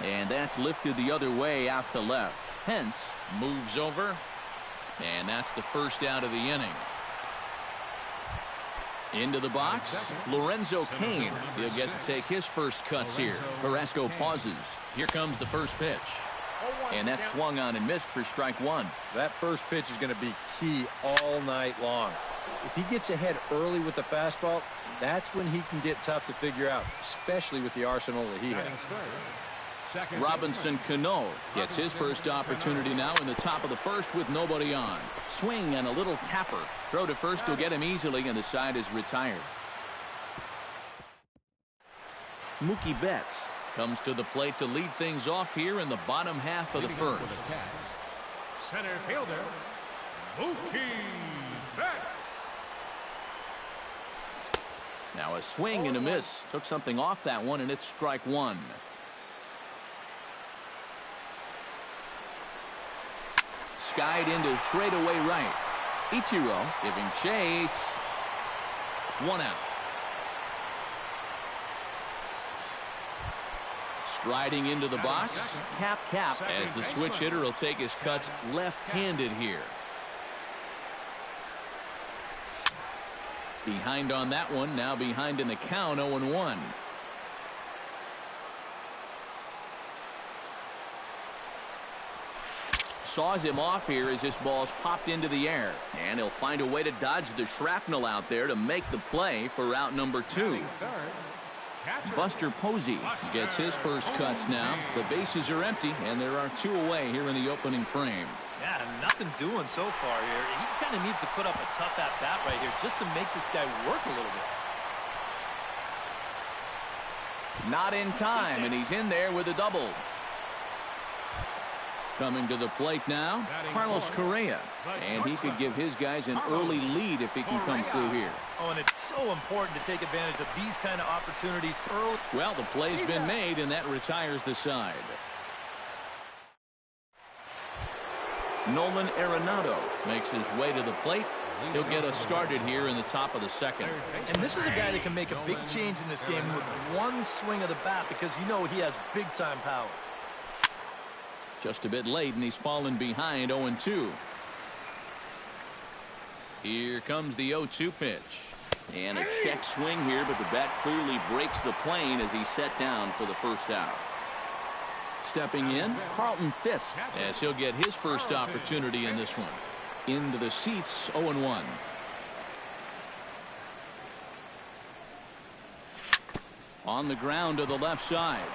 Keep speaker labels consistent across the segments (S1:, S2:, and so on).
S1: And that's lifted the other way out to left. Pence moves over. And that's the first out of the inning. Into the box, Lorenzo Cain. He'll get to take his first cuts here. Carrasco pauses. Here comes the first pitch. And that's swung on and missed for strike one.
S2: That first pitch is going to be key all night long. If he gets ahead early with the fastball, that's when he can get tough to figure out, especially with the arsenal that he has.
S1: Robinson Cano gets his first opportunity now in the top of the first with nobody on. Swing and a little tapper. Throw to first will get him easily, and the side is retired. Mookie Betts comes to the plate to lead things off here in the bottom half of the first.
S3: Center fielder, Mookie Betts.
S1: Now a swing and a miss. Took something off that one, and it's strike one. Skied into straightaway right. Ichiro giving chase. One out. Striding into the box. Cap as the switch hitter will take his cuts left-handed here. Behind on that one. Now behind in the count, 0-1. Saws him off here as this ball's popped into the air. And he'll find a way to dodge the shrapnel out there to make the play for out number 2. Buster Posey gets his first cuts now. The bases are empty, and there are 2 away here in the opening frame.
S4: Yeah, nothing doing so far here. He kind of needs to put up a tough at-bat right here just to make this guy work a little bit.
S1: Not in time, and he's in there with a double. Coming to the plate now, Carlos Correa. And he could give his guys an early lead if he can come through here.
S4: Oh, and it's so important to take advantage of these kind of opportunities early.
S1: Well, the play's been made, and that retires the side. Nolan Arenado makes his way to the plate. He'll get us started here in the top of the second.
S4: And this is a guy that can make a big change in this game with one swing of the bat because you know he has big-time power.
S1: Just a bit late, and he's fallen behind 0-2. Here comes the 0-2 pitch. And a check swing here, but the bat clearly breaks the plane as he's set down for the first out. Stepping in, Carlton Fisk, as he'll get his first opportunity in this one. Into the seats, 0-1. On the ground to the left side.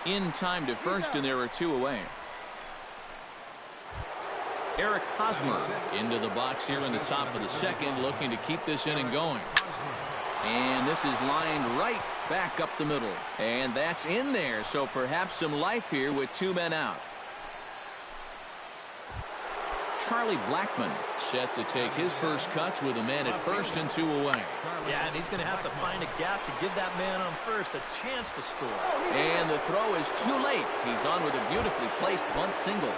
S1: In time to first, and there are 2 away. Eric Hosmer into the box here in the top of the second, looking to keep this inning going. And this is lined right back up the middle. And that's in there, so perhaps some life here with 2 men out. Charlie Blackmon set to take his first cuts with a man at first and 2 away.
S4: Yeah, and he's going to have to find a gap to give that man on first a chance to score.
S1: And the throw is too late. He's on with a beautifully placed bunt single.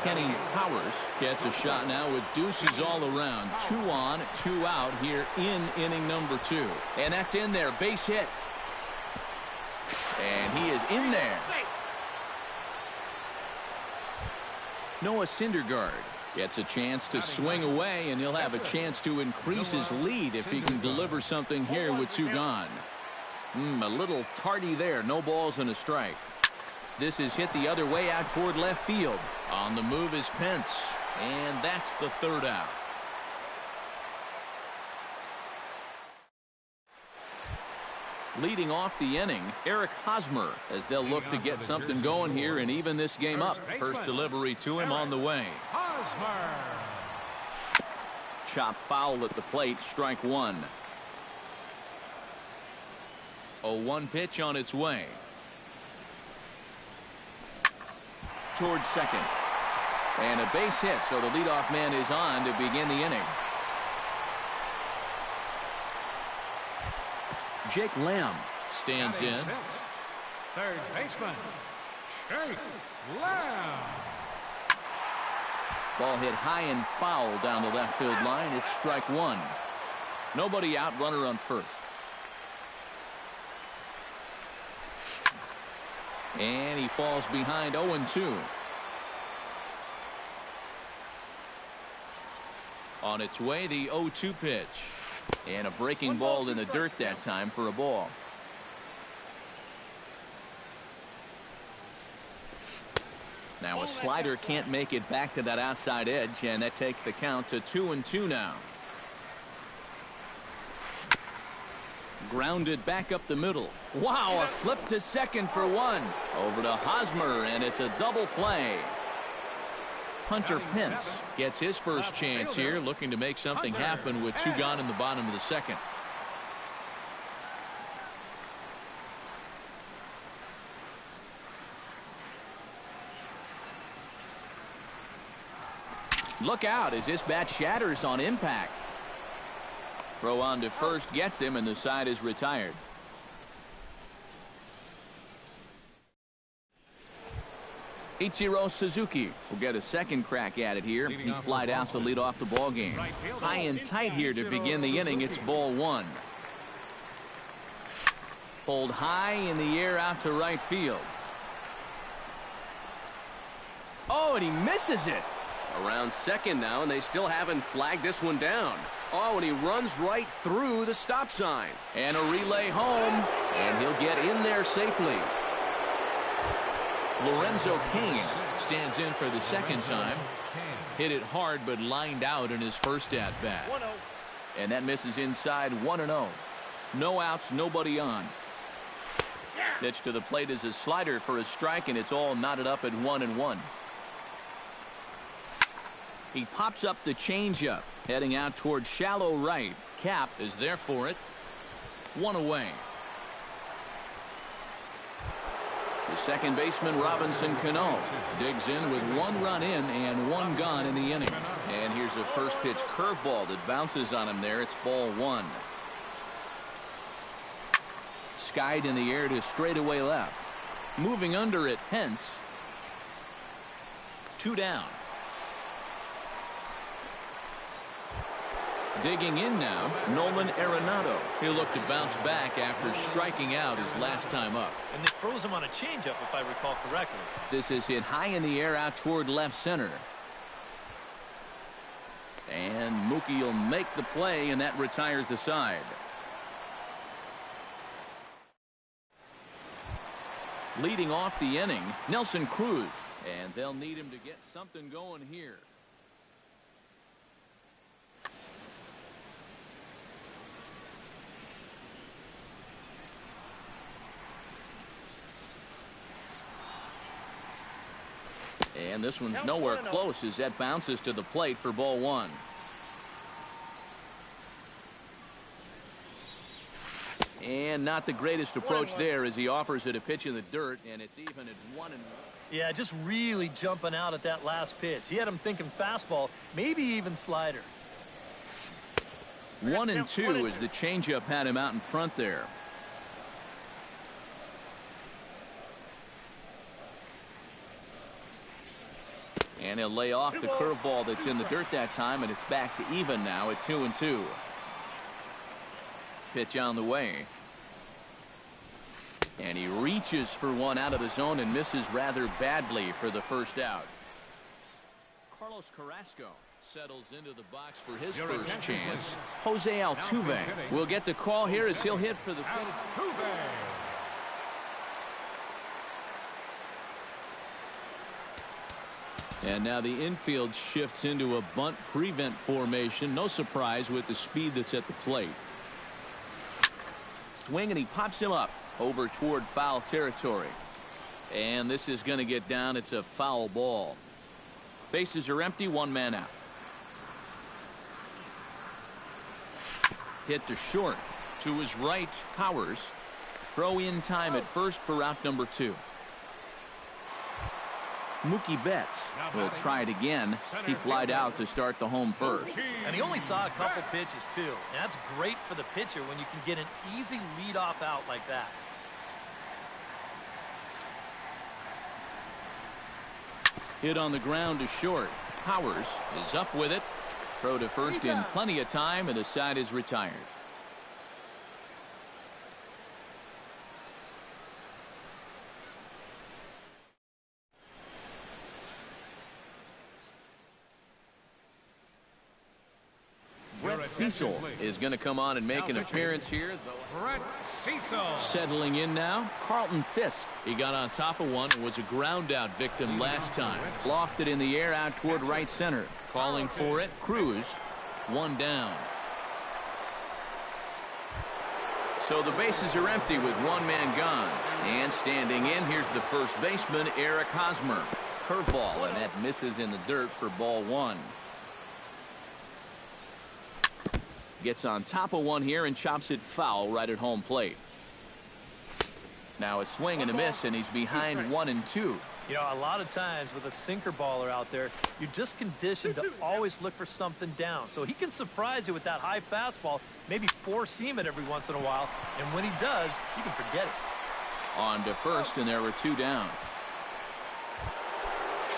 S1: Kenny Powers gets a shot now with deuces all around. 2 on, 2 out here in inning number 2. And that's in there. Base hit. And he is in there. Noah Syndergaard gets a chance to swing away, and he'll have a chance to increase his lead if he can deliver something here with 2 gone. A little tardy there. No balls and a strike. This is hit the other way out toward left field. On the move is Pence, and that's the 3rd out. Leading off the inning, Eric Hosmer, as they'll look to get something going here and even this game up. First delivery to him on the way. Chop foul at the plate, strike 1. 0-1 pitch on its way. Towards second. And a base hit, so the leadoff man is on to begin the inning. Jake Lamb stands in.
S3: Third baseman, Jake Lamb.
S1: Ball hit high and foul down the left field line. It's strike 1. Nobody out, runner on first. And he falls behind 0-2. On its way, the 0-2 pitch. And a breaking ball in the dirt that time for a ball. Now a slider can't make it back to that outside edge, and that takes the count to 2-2 now. Grounded back up the middle. Wow, a flip to second for one. Over to Hosmer, and it's a double play. Hunter Pence gets his first chance here, looking to make something happen with 2 gone in the bottom of the second. Look out as this bat shatters on impact. Throw on to first gets him, and the side is retired. Ichiro Suzuki will get a second crack at it here. He flied out to lead off the ball game. High and tight here to begin the inning. It's ball 1. Pulled high in the air out to right field. Oh, and he misses it. Around second now, and they still haven't flagged this one down. Oh, and he runs right through the stop sign. And a relay home, and he'll get in there safely. Lorenzo Cain stands in for the second time. Hit it hard, but lined out in his first at-bat. And that misses inside 1-0. No outs, nobody on. Pitch to the plate is a slider for a strike, and it's all knotted up at 1-1. He pops up the changeup, heading out toward shallow right. Cap is there for it. 1 away. The second baseman, Robinson Cano, digs in with 1 run in and 1 gone in the inning. And here's a first pitch curveball that bounces on him there. It's ball 1. Skied in the air to straightaway left. Moving under it, Pence. 2 down. Digging in now, Nolan Arenado. He'll look to bounce back after striking out his last time up.
S4: And they froze him on a changeup, if I recall correctly.
S1: This is hit high in the air out toward left center. And Mookie will make the play, and that retires the side. Leading off the inning, Nelson Cruz. And they'll need him to get something going here. And this one's nowhere close as that bounces to the plate for ball 1. And not the greatest approach there as he offers it a pitch in the dirt, and it's even at 1-1.
S4: Yeah, just really jumping out at that last pitch. He had him thinking fastball, maybe even slider.
S1: 1-2 as the changeup had him out in front there. And he'll lay off the curveball that's in the dirt that time, and it's back to even now at 2-2. Pitch on the way. And he reaches for one out of the zone and misses rather badly for the first out. Carlos Carrasco settles into the box for his first chance. Jose Altuve will get the call here as he'll hit for the pitch. And now the infield shifts into a bunt prevent formation. No surprise with the speed that's at the plate. Swing, and he pops him up over toward foul territory. And this is going to get down. It's a foul ball. Bases are empty, 1 man out. Hit to short. To his right, Powers. Throw in time at first for out number 2. Mookie Betts will try it again. He flied out to start the home first.
S4: And he only saw a couple pitches, too. And that's great for the pitcher when you can get an easy leadoff out like that.
S1: Hit on the ground to short. Powers is up with it. Throw to first in plenty of time, and the side is retired. Cecil is going to come on and make an appearance here.
S3: Brett Cecil.
S1: Settling in now, Carlton Fisk. He got on top of one and was a ground out victim last time. Lofted in the air out toward right center. Calling for it, Cruz. One down. So the bases are empty with one man gone. And standing in, here's the first baseman, Eric Hosmer. Curveball, and that misses in the dirt for ball one. Gets on top of one here and chops it foul right at home plate. Now a swing and a miss, and he's behind 1-2.
S4: You know, a lot of times with a sinker baller out there, you're just conditioned to always look for something down. So he can surprise you with that high fastball, maybe four-seam it every once in a while, and when he does, you can forget it.
S1: On to first, and there were two down.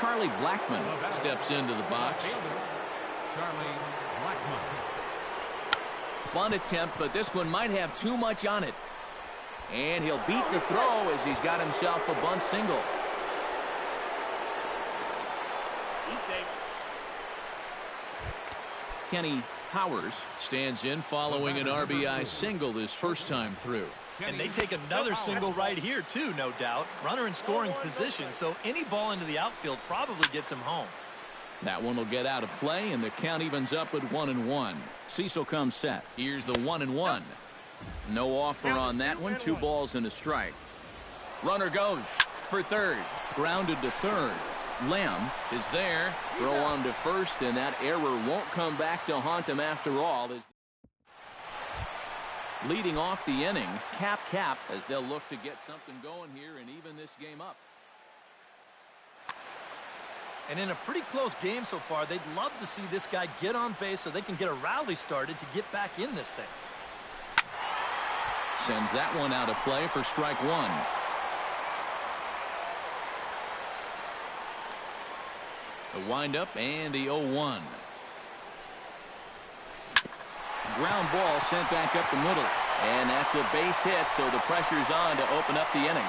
S1: Charlie Blackmon steps into the box.
S3: Charlie Blackmon.
S1: Bunt attempt, but this one might have too much on it. And he'll beat the throw as he's got himself a bunt single.
S5: He's safe.
S1: Kenny Powers stands in following an RBI single his first time through.
S4: And they take another single right here, too, no doubt. Runner in scoring position, so any ball into the outfield probably gets him home.
S1: That one will get out of play, and the count evens up at 1-1. Cecil comes set. Here's the 1-1. No offer on that one. 2 balls and a strike. Runner goes for third. Grounded to third. Lamb is there. Throw on to first, and that error won't come back to haunt him after all. Leading off the inning, Cap as they'll look to get something going here and even this game up.
S4: And in a pretty close game so far, they'd love to see this guy get on base so they can get a rally started to get back in this thing.
S1: Sends that one out of play for strike one. The windup and the 0-1. Ground ball sent back up the middle. And that's a base hit, so the pressure's on to open up the inning.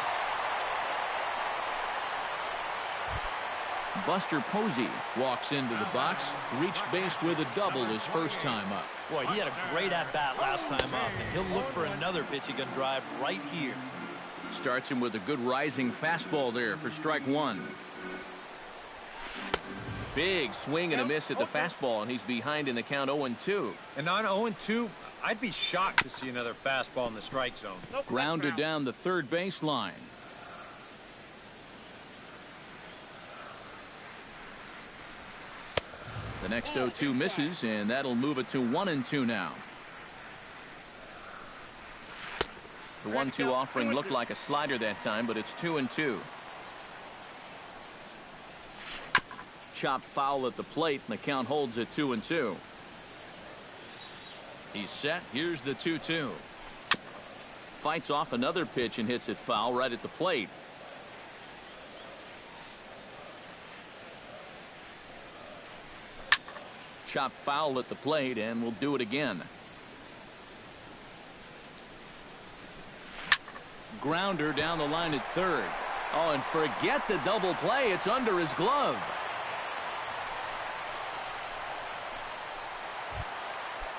S1: Buster Posey walks into the box. Reached base with a double his first time up.
S4: Boy, he had a great at-bat last time up, and he'll look for another pitch he can drive right here.
S1: Starts him with a good rising fastball there for strike one. Big swing and a miss at the fastball, and he's behind in the count 0-2.
S2: And on 0-2, I'd be shocked to see another fastball in the strike zone.
S1: Grounded down the third base line. The next 0-2 misses, and that'll move it to 1-2 now. The 1-2 offering looked like a slider that time, but it's 2-2. Chopped foul at the plate, and the count holds at 2-2. He's set. Here's the 2-2. Fights off another pitch and hits it foul right at the plate. Chopped foul at the plate, and we'll do it again. Grounder down the line at third. Oh, and forget the double play. It's under his glove.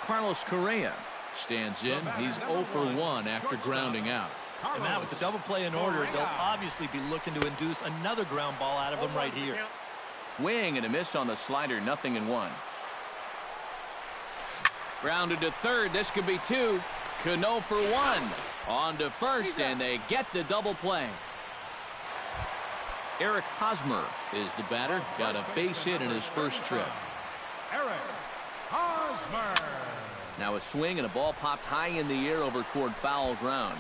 S1: Carlos Correa stands in. He's 0 for 1 after grounding out.
S4: And now with the double play in order, they'll obviously be looking to induce another ground ball out of him right here.
S1: Swing and a miss on the slider, 0-1. Grounded to third. This could be 2. Cano for 1. On to first, and they get the double play. Eric Hosmer is the batter. Got a base hit in his first trip.
S3: Eric Hosmer.
S1: Now a swing and a ball popped high in the air over toward foul ground.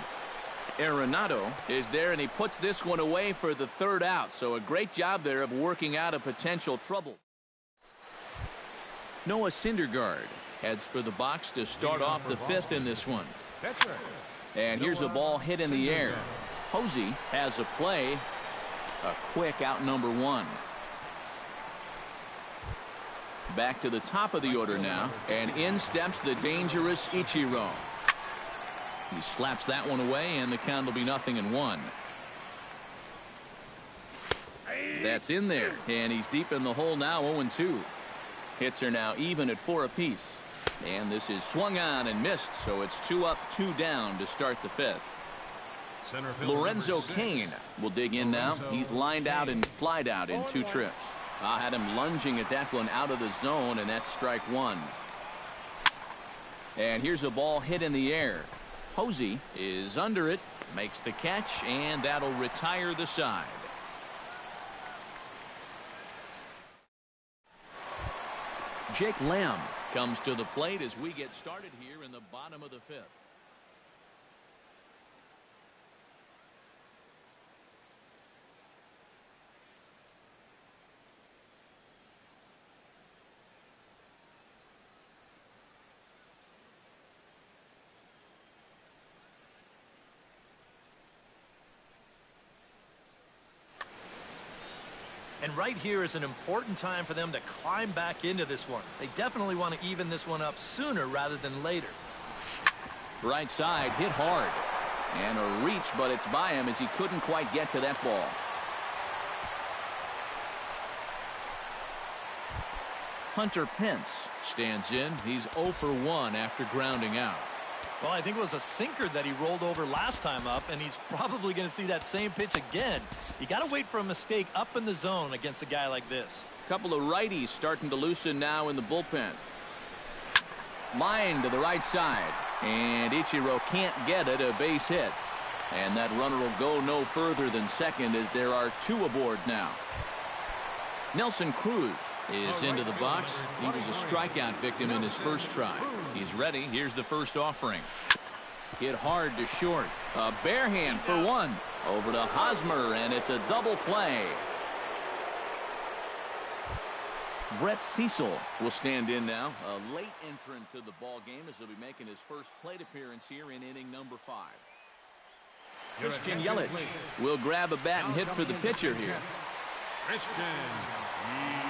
S1: Arenado is there, and he puts this one away for the third out. So a great job there of working out a potential trouble. Noah Syndergaard heads for the box to start off the fifth in this one. And here's a ball hit in the air. Posey has a play. A quick out number 1. Back to the top of the order now, and in steps the dangerous Ichiro. He slaps that one away, and the count will be 0-1. That's in there, and he's deep in the hole now, 0-2. Hits are now even at 4 apiece. And this is swung on and missed, so it's 2 up, 2 down to start the 5th.
S3: Center fielder
S1: Lorenzo
S3: number 6.
S1: Cain will dig in now. He's lined out and flied out in 2 trips. I had him lunging at that one out of the zone, and that's strike 1. And here's a ball hit in the air. Posey is under it, makes the catch, and that'll retire the side. Jake Lamb comes to the plate as we get started here in the bottom of the 5th.
S4: And right here is an important time for them to climb back into this one. They definitely want to even this one up sooner rather than later.
S1: Right side hit hard. And a reach, but it's by him as he couldn't quite get to that ball. Hunter Pence stands in. He's 0 for 1 after grounding out.
S4: Well, I think it was a sinker that he rolled over last time up, and he's probably going to see that same pitch again. You got to wait for a mistake up in the zone against a guy like this.
S1: Couple of righties starting to loosen now in the bullpen. Line to the right side, and Ichiro can't get it, a base hit. And that runner will go no further than second as there are 2 aboard now. Nelson Cruz is into the box. He was a strikeout victim in his first try. He's ready. Here's the first offering. Hit hard to short. A bare hand for 1. Over to Hosmer, and it's a double play. Brett Cecil will stand in now. A late entrant to the ball game as he'll be making his first plate appearance here in inning number 5. Christian Yelich will grab a bat and hit for the pitcher here.
S3: Christian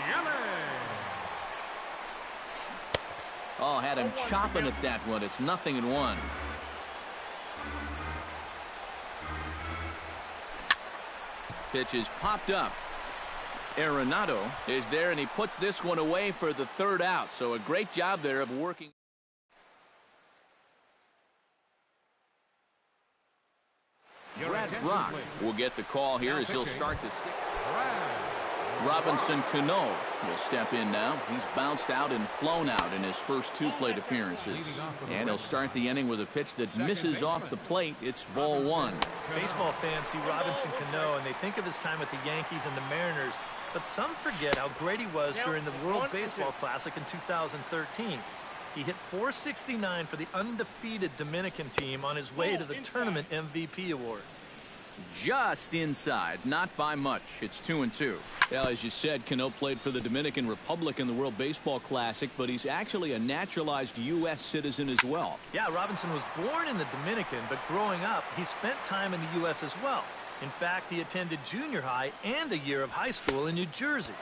S3: Yelich.
S1: Oh, had him chopping at that one. It's 0-1. Pitch is popped up. Arenado is there, and he puts this one away for the 3rd out. So a great job there of working. Brad Brock will get the call here as he'll start the 6th. Robinson Cano will step in now. He's bounced out and flown out in his first 2 plate appearances. And he'll start the inning with a pitch that misses off the plate. It's ball 1.
S4: Baseball fans see Robinson Cano, and they think of his time with the Yankees and the Mariners. But some forget how great he was during the World Baseball Classic in 2013. He hit .469 for the undefeated Dominican team on his way to the tournament MVP award.
S1: Just inside, not by much. It's 2-2. Well, as you said, Cano played for the Dominican Republic in the World Baseball Classic, but he's actually a naturalized U.S. citizen as well.
S4: Yeah, Robinson was born in the Dominican, but growing up, he spent time in the U.S. as well. In fact, he attended junior high and a year of high school in New Jersey.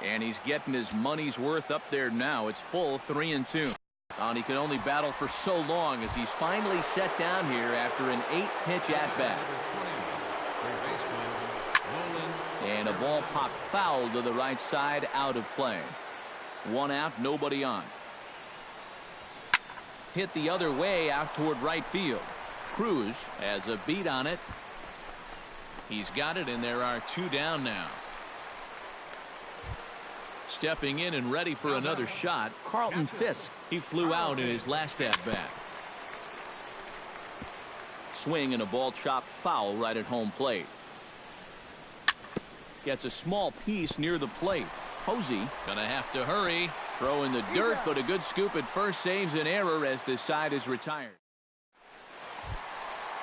S1: And he's getting his money's worth up there now. It's full 3-2. And he can only battle for so long as he's finally set down here after an 8-pitch at-bat. And a ball popped foul to the right side, out of play. 1 out, nobody on. Hit the other way out toward right field. Cruz has a beat on it. He's got it, and there are 2 down now. Stepping in and ready for another shot, Carlton Fisk. He flew out in his last at-bat. Swing and a ball chopped foul right at home plate. Gets a small piece near the plate. Posey gonna have to hurry. Throw in the dirt, but a good scoop at first saves an error as the side is retired.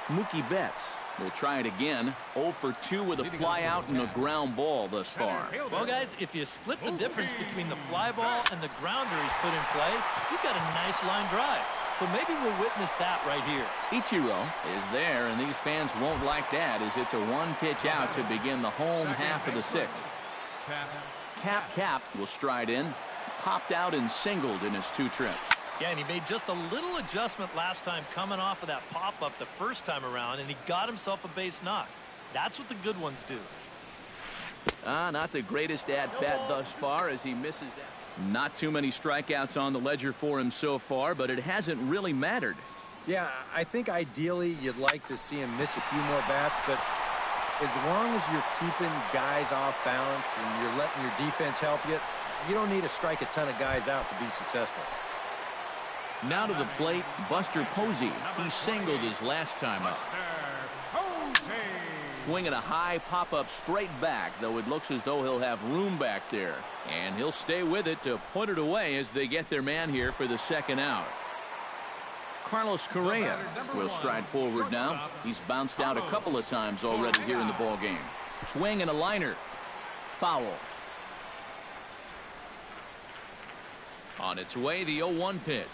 S1: Mookie Betts will try it again. 0 for 2 with a fly out and a ground ball thus far.
S4: Well, guys, if you split the difference between the fly ball and the grounder he's put in play, you've got a nice line drive. So maybe we'll witness that right here.
S1: Ichiro is there, and these fans won't like that as it's a 1-pitch out to begin the home half of the 6th. Cap will stride in. Popped out and singled in his 2 trips.
S4: Yeah, and he made just a little adjustment last time coming off of that pop-up the first time around, and he got himself a base knock. That's what the good ones do.
S1: Not the greatest at-bat thus far as he misses that. Not too many strikeouts on the ledger for him so far, but it hasn't really mattered.
S2: Yeah, I think ideally you'd like to see him miss a few more bats, but as long as you're keeping guys off balance and you're letting your defense help you, you don't need to strike a ton of guys out to be successful.
S1: Now to the plate, Buster Posey. He singled his last time up. Swinging a high pop-up straight back, though it looks as though he'll have room back there. And he'll stay with it to put it away as they get their man here for the second out. Carlos Correa will stride forward now. He's bounced out a couple of times already here in the ballgame. Swing and a liner. Foul. On its way, the 0-1 pitch.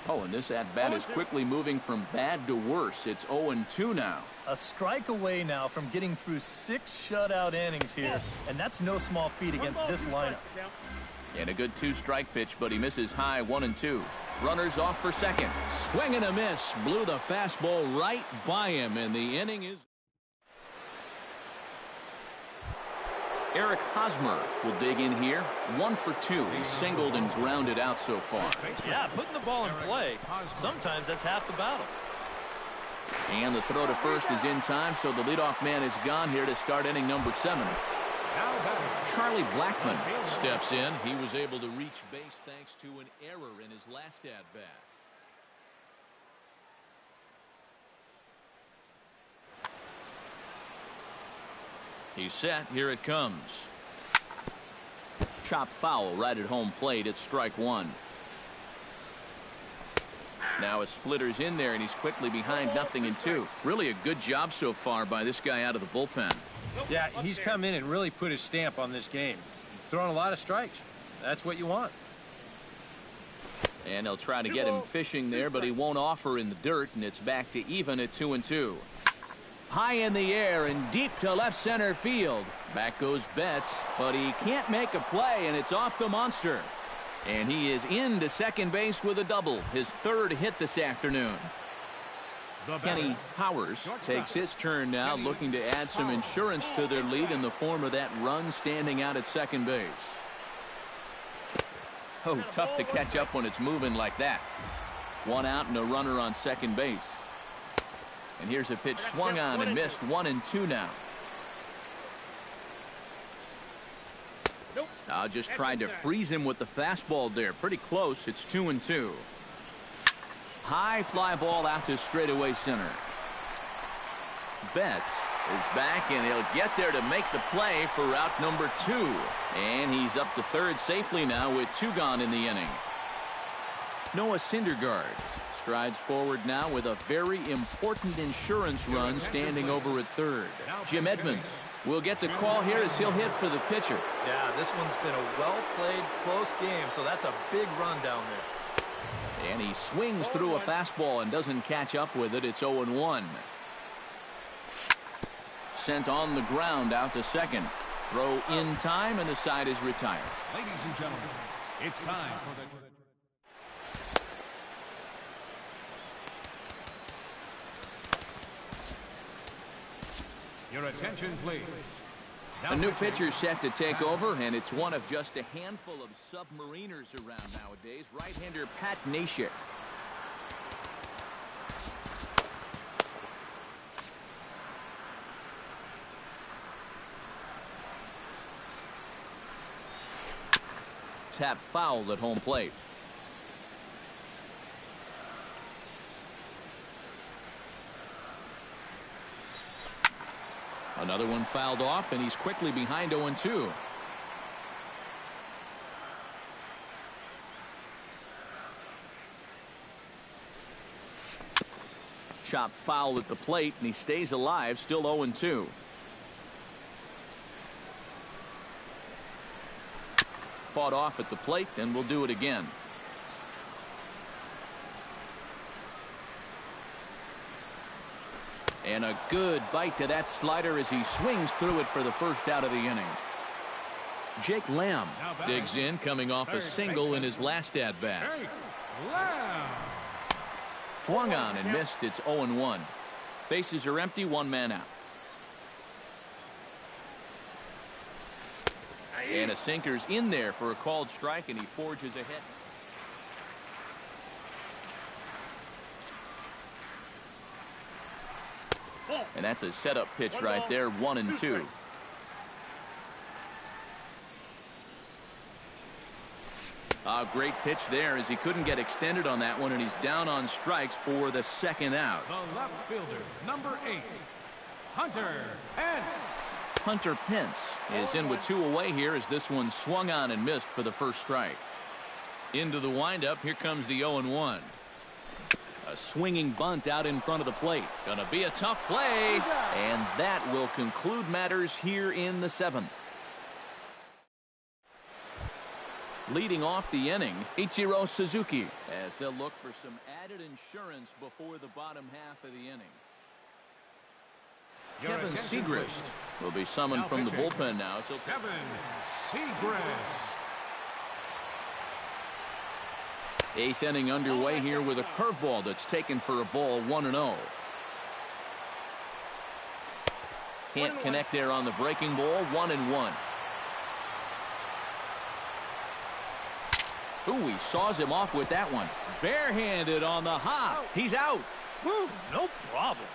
S1: Oh, and this at-bat is quickly moving from bad to worse. It's 0-2 now.
S4: A strike away now from getting through 6 shutout innings here, and that's no small feat against this lineup.
S1: And a good 2-strike pitch, but he misses high 1-2. Runners off for second. Swing and a miss. Blew the fastball right by him, and the inning is... Eric Hosmer will dig in here. 1 for 2. He's singled and grounded out so far.
S4: Yeah, putting the ball in play, sometimes that's half the battle.
S1: And the throw to first is in time, so the leadoff man is gone here to start inning number 7. Charlie Blackmon steps in. He was able to reach base thanks to an error in his last at-bat. He's set. Here it comes. Chop foul right at home plate. It's strike 1. Now a splitter's in there, and he's quickly behind 0-2. Really a good job so far by this guy out of the bullpen.
S2: Yeah, he's come in and really put his stamp on this game. He's thrown a lot of strikes. That's what you want.
S1: And they'll try to get him fishing there, but he won't offer in the dirt, and it's back to even at 2-2. High in the air and deep to left center field. Back goes Betts, but he can't make a play, and it's off the monster. And he is into second base with a double, his 3rd hit this afternoon. Kenny Powers takes his turn now, looking to add some insurance to their lead in the form of that run standing out at second base. Oh, tough to catch up when it's moving like that. 1 out and a runner on second base. And here's a pitch swung on and missed. 1-2 now. Now just tried to freeze him with the fastball there. Pretty close. It's 2-2. High fly ball out to straightaway center. Betts is back, and he'll get there to make the play for route number 2. And he's up to 3rd safely now with 2 gone in the inning. Noah Syndergaard strides forward now with a very important insurance run standing over at 3rd. Jim Edmonds will get the call here as he'll hit for the pitcher.
S4: Yeah, this one's been a well-played, close game, so that's a big run down there.
S1: And he swings through a fastball and doesn't catch up with it. It's 0-1. Sent on the ground out to second. Throw in time, and the side is retired.
S3: Ladies and gentlemen, it's time for the... Your attention, please.
S1: A new pitcher set to take over, and it's one of just a handful of submariners around nowadays. Right-hander Pat Neshek. Tap foul at home plate. Another one fouled off, and he's quickly behind 0-2. Chop foul at the plate, and he stays alive, still 0-2. Fought off at the plate, and we'll do it again. And a good bite to that slider as he swings through it for the first out of the inning. Jake Lamb digs in, coming off a single in his last at-bat. Swung on and missed. It's 0-1. Bases are empty, 1 man out. And a sinker's in there for a called strike, and he forges ahead. And that's a setup pitch right there, 1-2. A great pitch there as he couldn't get extended on that one, and he's down on strikes for the second out.
S3: The left fielder, number 8, Hunter Pence.
S1: Hunter Pence is in with 2 away here as this one swung on and missed for the first strike. Into the windup, here comes the 0-1. A swinging bunt out in front of the plate. Gonna be a tough play, and that will conclude matters here in the 7th. Leading off the inning, Ichiro Suzuki, as they'll look for some added insurance before the bottom half of the inning. Kevin Segrist will be summoned from the bullpen now. So
S3: Kevin Segrist.
S1: 8th inning underway here with a curveball that's taken for a ball, 1-0. Can't connect there on the breaking ball, 1-1. Ooh, he saws him off with that one. Barehanded on the hop. He's out.
S4: Woo, no problem.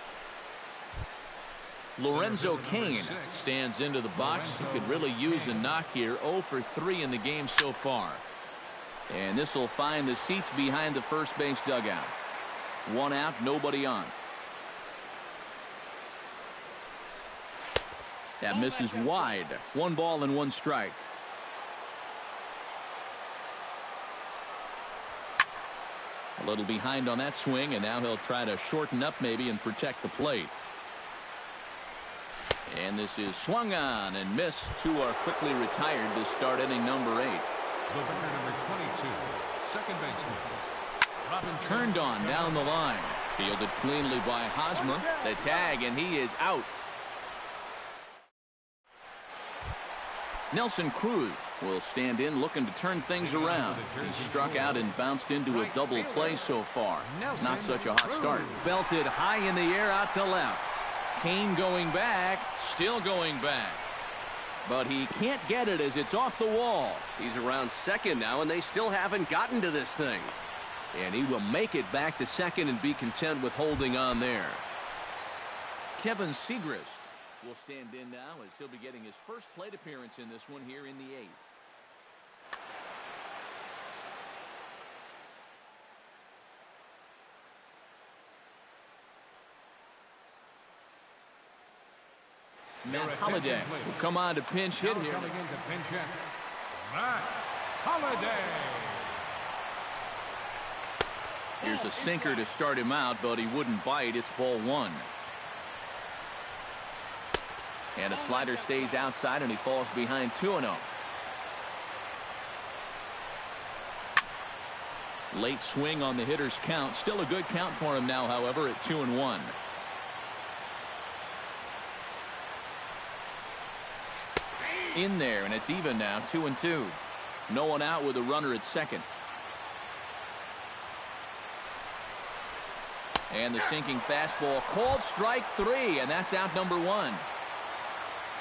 S1: Lorenzo Cain stands into the box. He could really use a knock here. 0 for 3 in the game so far. And this will find the seats behind the first base dugout. 1 out, nobody on. That misses wide. 1 ball and 1 strike. A little behind on that swing, and now he'll try to shorten up maybe and protect the plate. And this is swung on and missed. 2 are quickly retired to start inning number 8.
S3: The batter, number 22, second baseman, Robinson.
S1: Turned on down the line. Fielded cleanly by Hosmer. The tag, and he is out. Nelson Cruz will stand in looking to turn things around. He struck out and bounced into a double play so far. Not such a hot start. Belted high in the air out to left. Cain going back, still going back. But he can't get it as it's off the wall. He's around second now, and they still haven't gotten to this thing. And he will make it back to second and be content with holding on there. Kevin Segrist will stand in now as he'll be getting his first plate appearance in this one here in the 8th. Matt Holliday will come on to pinch hit here.
S3: Coming in to pinch hit, Matt Holliday.
S1: Here's a sinker to start him out, but he wouldn't bite. It's ball 1. And a slider stays outside, and he falls behind 2-0. Late swing on the hitter's count. Still a good count for him now, however, at 2-1. In there, and it's even now, 2-2. No one out with a runner at second. And the sinking fastball called strike 3, and that's out number 1.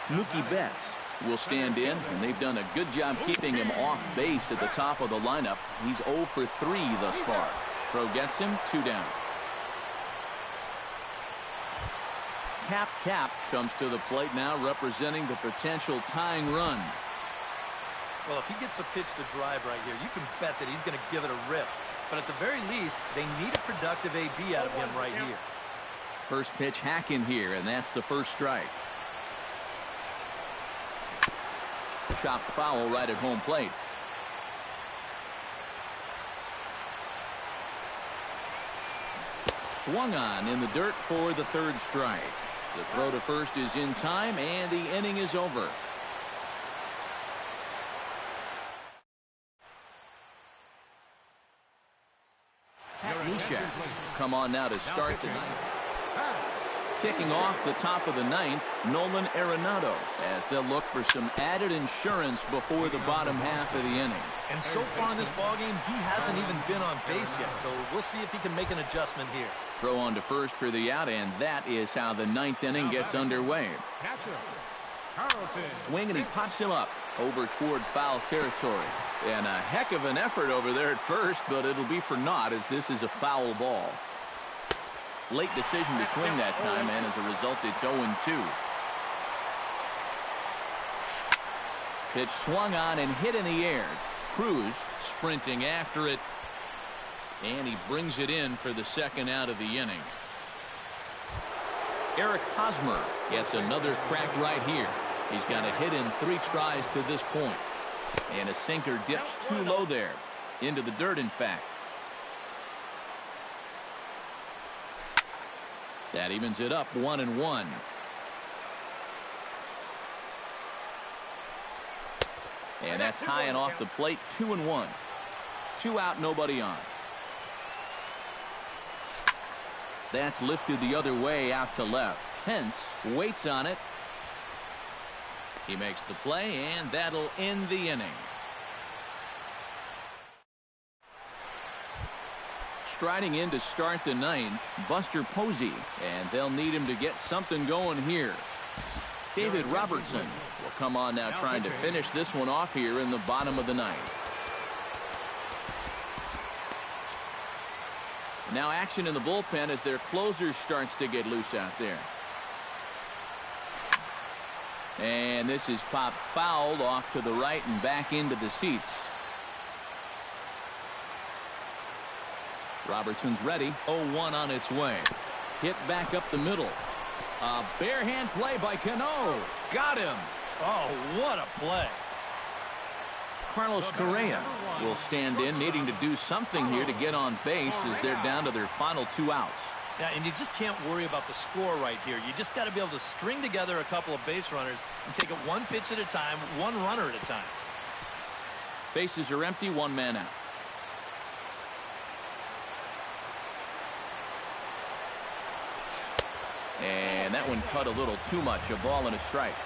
S1: Mookie Betts will stand in, and they've done a good job keeping him off base at the top of the lineup. He's 0 for 3 thus far. Throw gets him, 2 down. Cap comes to the plate now, representing the potential tying run.
S4: Well, if he gets a pitch to drive right here, you can bet that he's going to give it a rip. But at the very least, they need a productive AB out of him right here.
S1: First pitch hack in here, and that's the first strike. Chopped foul right at home plate. Swung on in the dirt for the 3rd strike. The throw to first is in time, and the inning is over. Pat Neshek come on now to start the 9th. Kicking off the top of the 9th, Nolan Arenado, as they'll look for some added insurance before the bottom half of the inning.
S4: And so far in this ballgame, he hasn't even been on base yet, so we'll see if he can make an adjustment here.
S1: Throw on to first for the out, and that is how the 9th inning gets underway.
S3: Carlton.
S1: Swing, and he pops him up over toward foul territory. And a heck of an effort over there at first, but it'll be for naught as this is a foul ball. Late decision to swing that time, and as a result, it's 0-2. Pitch swung on and hit in the air. Cruz sprinting after it, and he brings it in for the second out of the inning. Eric Hosmer gets another crack right here. He's got a hit in 3 tries to this point. And a sinker dips too low there. Into the dirt, in fact. That evens it up 1-1. And that's high and off the plate, 2-1. 2 out, nobody on. That's lifted the other way out to left. Hence waits on it. He makes the play, and that'll end the inning. Striding in to start the 9th, Buster Posey, and they'll need him to get something going here. David Robertson will come on now trying to finish this one off here in the bottom of the 9th. Now action in the bullpen as their closer starts to get loose out there. And this is popped fouled off to the right and back into the seats. Robertson's ready. 0-1 on its way. Hit back up the middle. A bare hand play by Cano. Got him.
S4: Oh, what a play.
S1: Carlos Correa will stand in, needing to do something here to get on base as they're down to their final 2 outs.
S4: Yeah, and you just can't worry about the score right here. You just got to be able to string together a couple of base runners and take it 1 pitch at a time, 1 runner at a time.
S1: Bases are empty, 1 man out. And that one cut a little too much. A ball and a strike.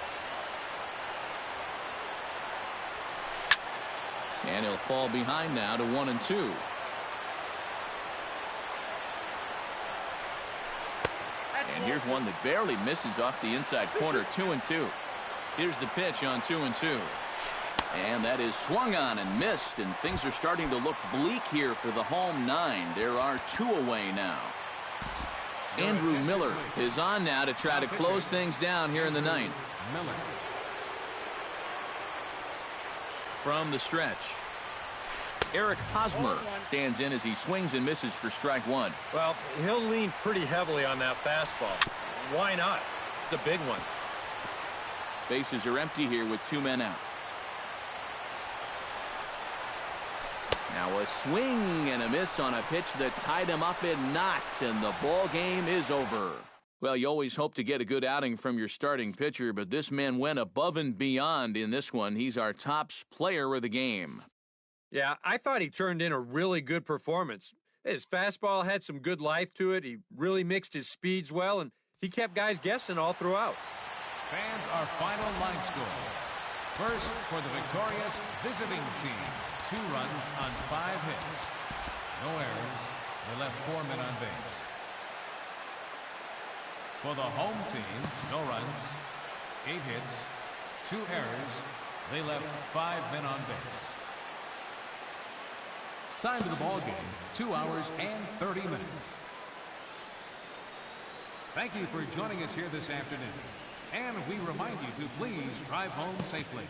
S1: And he'll fall behind now to 1-2. And here's one that barely misses off the inside corner. 2-2. Here's the pitch on 2-2. And that is swung on and missed, and things are starting to look bleak here for the home 9. There are 2 away now. Andrew Miller is on now to try to close things down here in the 9th.
S3: Miller.
S1: From the stretch, Eric Hosmer stands in as he swings and misses for strike 1.
S2: Well, he'll lean pretty heavily on that fastball. Why not? It's a big one.
S1: Bases are empty here with 2 men out. Now a swing and a miss on a pitch that tied him up in knots, and the ball game is over. Well, you always hope to get a good outing from your starting pitcher, but this man went above and beyond in this one. He's our top player of the game.
S2: Yeah, I thought he turned in a really good performance. His fastball had some good life to it. He really mixed his speeds well, and he kept guys guessing all throughout.
S3: Fans, our final line score. First, for the victorious visiting team, 2 runs on 5 hits. No errors. They left 4 men on base. For the home team, no runs, 8 hits, 2 errors. They left 5 men on base. Time to the ball game, 2 hours and 30 minutes. Thank you for joining us here this afternoon. And we remind you to please drive home safely.